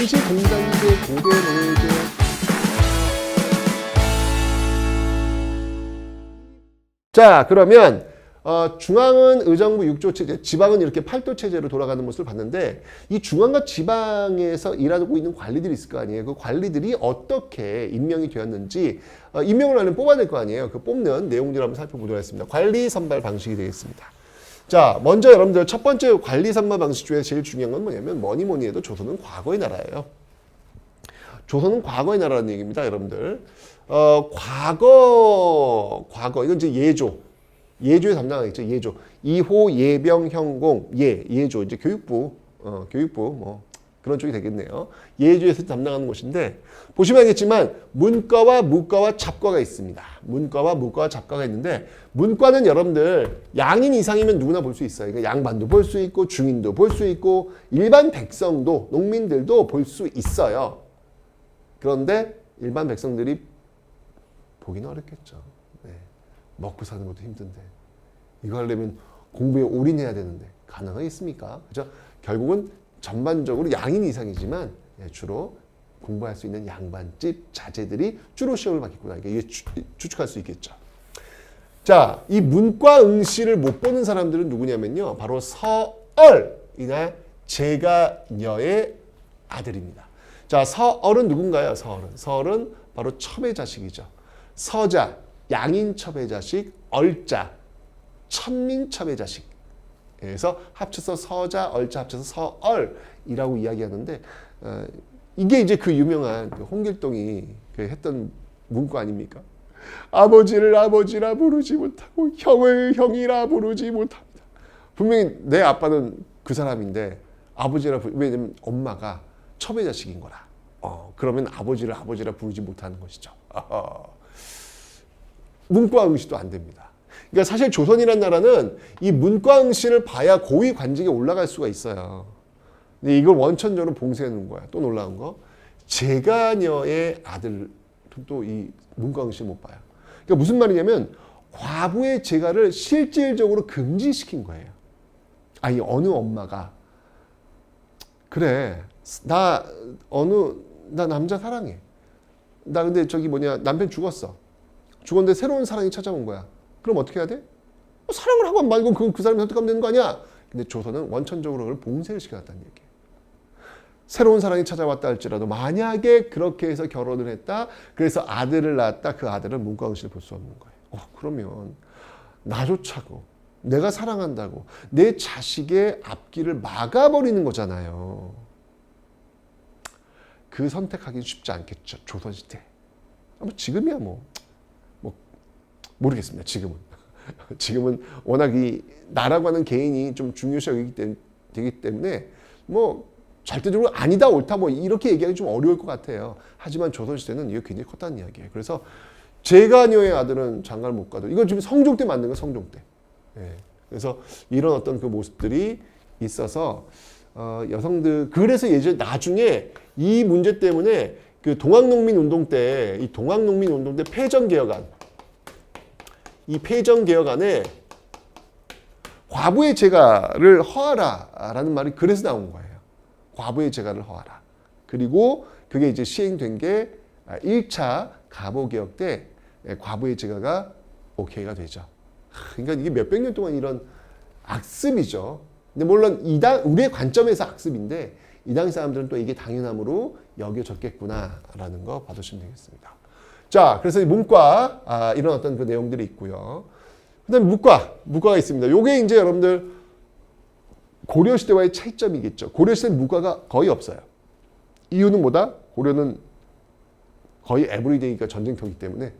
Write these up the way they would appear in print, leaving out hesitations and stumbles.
당시 공단계, 고대 노예제. 자, 그러면 중앙은 의정부 6조 체제, 지방은 이렇게 8도 체제로 돌아가는 모습을 봤는데, 이 중앙과 지방에서 일하고 있는 관리들이 있을 거 아니에요. 그 관리들이 어떻게 임명이 되었는지 임명을 하려면 뽑아낼 거 아니에요. 그 뽑는 내용들을 한번 살펴보도록 하겠습니다. 관리 선발 방식이 되겠습니다. 자, 먼저 여러분들 첫 번째 관리 선발 방식 중에 제일 중요한 건 뭐냐면 뭐니 해도 조선은 과거의 나라예요. 조선은 과거의 나라라는 얘기입니다, 여러분들. 과거 이건 이제 예조에 담당하겠죠. 예조. 이호, 예병, 현공, 예조 이제 교육부 뭐 그런 쪽이 되겠네요. 예조에서 담당하는 곳인데, 보시면 알겠지만 문과와 무과와 잡과가 있습니다. 문과와 무과와 잡과가 있는데, 문과는 여러분들 양인 이상이면 누구나 볼 수 있어요. 그러니까 양반도 볼 수 있고 중인도 볼 수 있고 일반 백성도, 농민들도 볼 수 있어요. 그런데 일반 백성들이 보기는 어렵겠죠. 네. 먹고 사는 것도 힘든데 이거 하려면 공부에 올인해야 되는데 가능하겠습니까? 그죠? 결국은 전반적으로 양인 이상이지만 주로 공부할 수 있는 양반집 자제들이 주로 시험을 받겠구나. 이게 추측할 수 있겠죠. 자, 이 문과 응시를 못 보는 사람들은 누구냐면요, 바로 서얼이나 제가녀의 아들입니다. 자, 서얼은 누군가요? 서얼은 바로 첩의 자식이죠. 서자, 양인첩의 자식, 얼자, 천민첩의 자식. 그래서 합쳐서 서자, 얼자 합쳐서 서얼이라고 이야기하는데, 이게 이제 그 유명한 홍길동이 했던 문구 아닙니까? 아버지를 아버지라 부르지 못하고 형을 형이라 부르지 못합니다. 분명히 내 아빠는 그 사람인데 왜냐면 엄마가 첩의 자식인 거라. 그러면 아버지를 아버지라 부르지 못하는 것이죠. 문과 응시도 안 됩니다. 그러니까 사실 조선이라는 나라는 이 문과 응시를 봐야 고위 관직에 올라갈 수가 있어요. 근데 이걸 원천적으로 봉쇄해 놓은 거야. 또 놀라운 거, 제가녀의 아들은 또 이 문과 응시를 못 봐요. 그러니까 무슨 말이냐면 과부의 제가를 실질적으로 금지시킨 거예요. 아니, 어느 엄마가 그래, 나 남자 사랑해. 나 근데 남편 죽었어. 죽었는데 새로운 사랑이 찾아온 거야. 그럼 어떻게 해야 돼? 사랑을 하고 말고 그 사람이 선택하면 되는 거 아니야? 근데 조선은 원천적으로 그걸 봉쇄를 시켜놨다는 얘기예요. 새로운 사랑이 찾아왔다 할지라도 만약에 그렇게 해서 결혼을 했다, 그래서 아들을 낳았다, 그 아들은 문과 응시를 볼 수 없는 거예요. 그러면 나조차고 내가 사랑한다고 내 자식의 앞길을 막아버리는 거잖아요. 그 선택하기는 쉽지 않겠죠, 조선시대. 지금이야 모르겠습니다. 지금은 워낙 이 나라고 하는 개인이 좀 중요시 되기 때문에 절대적으로 아니다 옳다 이렇게 얘기하기 좀 어려울 것 같아요. 하지만 조선시대는 이게 굉장히 컸다는 이야기예요. 그래서 제가녀의 아들은 장가를 못 가도, 이건 지금 성종 때 맞는 거예요. 성종 때. 예. 그래서 이런 어떤 그 모습들이 있어서 여성들, 그래서 나중에 이 문제 때문에 그 동학농민운동 때, 폐정개혁안, 이 폐정개혁안에 과부의 제가를 허하라라는 말이 그래서 나온 거예요. 과부의 제가를 허하라. 그리고 그게 이제 시행된 게 1차 가보개혁 때 과부의 제가가 오케이가 되죠. 그러니까 이게 몇백 년 동안 이런 악습이죠. 근데 물론 우리의 관점에서 악습인데 이 당시 사람들은 또 이게 당연함으로 여겨졌겠구나라는 거 봐두시면 되겠습니다. 자, 그래서 문과 이런 어떤 그 내용들이 있고요. 그다음에 무과가 있습니다. 요게 이제 여러분들 고려시대와의 차이점이겠죠. 고려시대는 무과가 거의 없어요. 이유는 뭐다? 고려는 거의 에브리데이가 전쟁터이기 때문에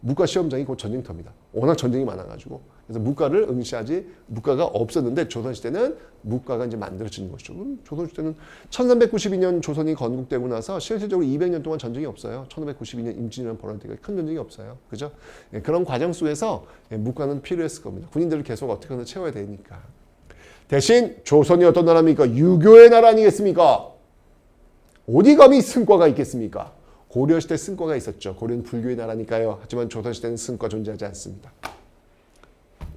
무과 시험장이 곧 전쟁터입니다. 워낙 전쟁이 많아가지고. 그래서 무과를 응시하지, 무과가 없었는데 조선시대는 무과가 이제 만들어지는 것이죠. 조선시대는 1392년 조선이 건국되고 나서 실질적으로 200년 동안 전쟁이 없어요. 1592년 임진왜란 벌어질 때까지 큰 전쟁이 없어요. 그죠? 그런 과정 속에서 무과는 필요했을 겁니다. 군인들을 계속 어떻게든 채워야 되니까. 대신 조선이 어떤 나라입니까? 유교의 나라 아니겠습니까? 어디 감히 승과가 있겠습니까? 고려시대 승과가 있었죠. 고려는 불교의 나라니까요. 하지만 조선시대는 승과 존재하지 않습니다.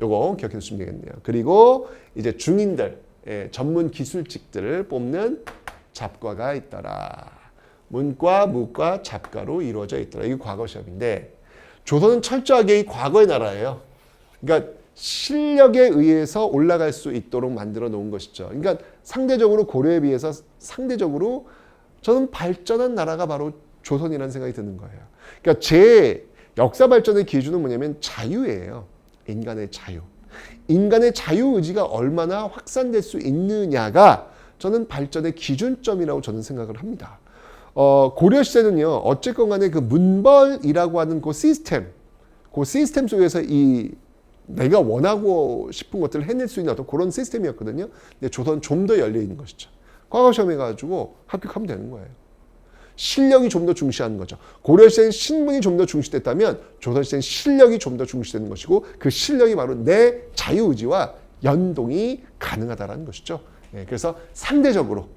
요거 기억해 두시면 되겠네요. 그리고 이제 중인들, 전문 기술직들을 뽑는 잡과가 있더라. 문과, 무과, 잡과로 이루어져 있더라. 이게 과거 시험인데 조선은 철저하게 이 과거의 나라예요. 그러니까 실력에 의해서 올라갈 수 있도록 만들어 놓은 것이죠. 그러니까 상대적으로 고려에 비해서 상대적으로 저는 발전한 나라가 바로 조선이라는 생각이 드는 거예요. 그러니까 제 역사 발전의 기준은 뭐냐면 자유예요. 인간의 자유. 인간의 자유의지가 얼마나 확산될 수 있느냐가 저는 발전의 기준점이라고 저는 생각을 합니다. 고려 시대는요, 어쨌건 간에 그 문벌이라고 하는 그 시스템 속에서 이 내가 원하고 싶은 것들을 해낼 수 있는 어떤 그런 시스템이었거든요. 근데 조선은 좀 더 열려 있는 것이죠. 과거 시험해 가지고 합격하면 되는 거예요. 실력이 좀 더 중시하는 거죠. 고려 시대는 신분이 좀 더 중시됐다면 조선 시대는 실력이 좀 더 중시되는 것이고 그 실력이 바로 내 자유의지와 연동이 가능하다는 것이죠. 그래서 상대적으로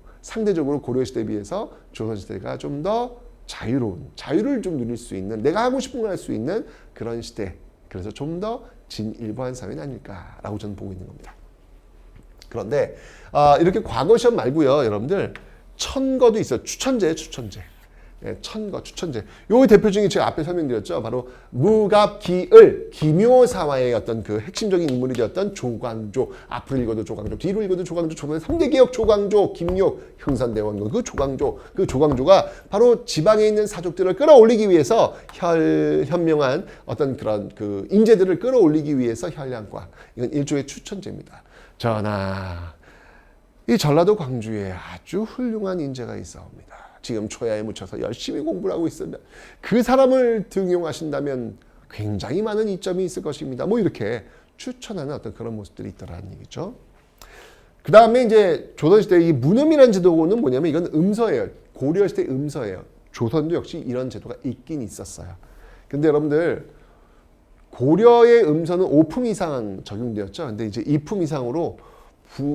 고려 시대에 비해서 조선 시대가 좀 더 자유를 좀 누릴 수 있는, 내가 하고 싶은 걸 할 수 있는 그런 시대. 그래서 좀 더 진일보한 사회는 아닐까라고 저는 보고 있는 겁니다. 그런데 이렇게 과거 시험 말고요, 여러분들 천거도 있어요. 추천제. 천거, 추천제. 요 대표 중에 제가 앞에 설명드렸죠. 바로 무갑기을, 기묘사화의 어떤 그 핵심적인 인물이 되었던 조광조. 앞으로 읽어도 조광조, 뒤로 읽어도 조광조, 조선의 3대 개혁 조광조, 김욕, 흥선대원군 그 조광조가 바로 지방에 있는 사족들을 끌어올리기 위해서 현명한 어떤 그런 그 인재들을 끌어올리기 위해서 혈량과, 이건 일종의 추천제입니다. 전하, 이 전라도 광주에 아주 훌륭한 인재가 있사옵니다. 지금 초야에 묻혀서 열심히 공부를 하고 있으면 그 사람을 등용하신다면 굉장히 많은 이점이 있을 것입니다. 뭐 이렇게 추천하는 어떤 그런 모습들이 있더라는 얘기죠. 그 다음에 이제 조선시대 이 문음이라는 제도는 뭐냐면 이건 음서예요. 고려시대 음서예요. 조선도 역시 이런 제도가 있긴 있었어요. 근데 여러분들 고려의 음서는 5품 이상 적용되었죠. 근데 이제 2품 이상으로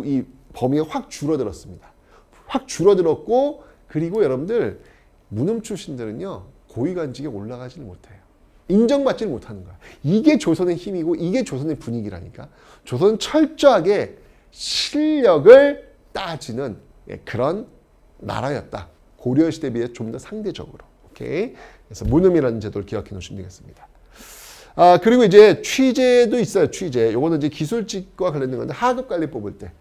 이 범위가 확 줄어들었습니다. 확 줄어들었고, 그리고 여러분들 문음 출신들은요 고위관직에 올라가지를 못해요. 인정받지를 못하는 거야. 이게 조선의 힘이고 이게 조선의 분위기라니까. 조선은 철저하게 실력을 따지는 그런 나라였다. 고려시대에 비해 좀 더 상대적으로. 오케이. 그래서 문음이라는 제도를 기억해 놓으시면 되겠습니다. 그리고 이제 취재도 있어요. 취재. 요거는 이제 기술직과 관련된 건데 하급 관리 뽑을 때.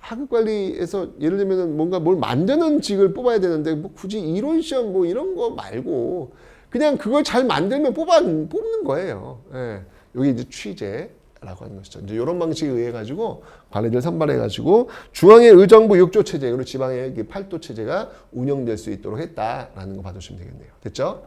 하급 관리에서 예를 들면 뭔가 뭘 만드는 직을 뽑아야 되는데 뭐 굳이 이론 시험 뭐 이런 거 말고 그냥 그걸 잘 만들면 뽑는 거예요. 예. 여기 이제 취재라고 하는 것이죠. 이제 이런 방식에 의해 가지고 관리를 선발해 가지고 중앙의 의정부 6조 체제 그리고 지방의 8도 체제가 운영될 수 있도록 했다라는 거 봐주시면 되겠네요. 됐죠?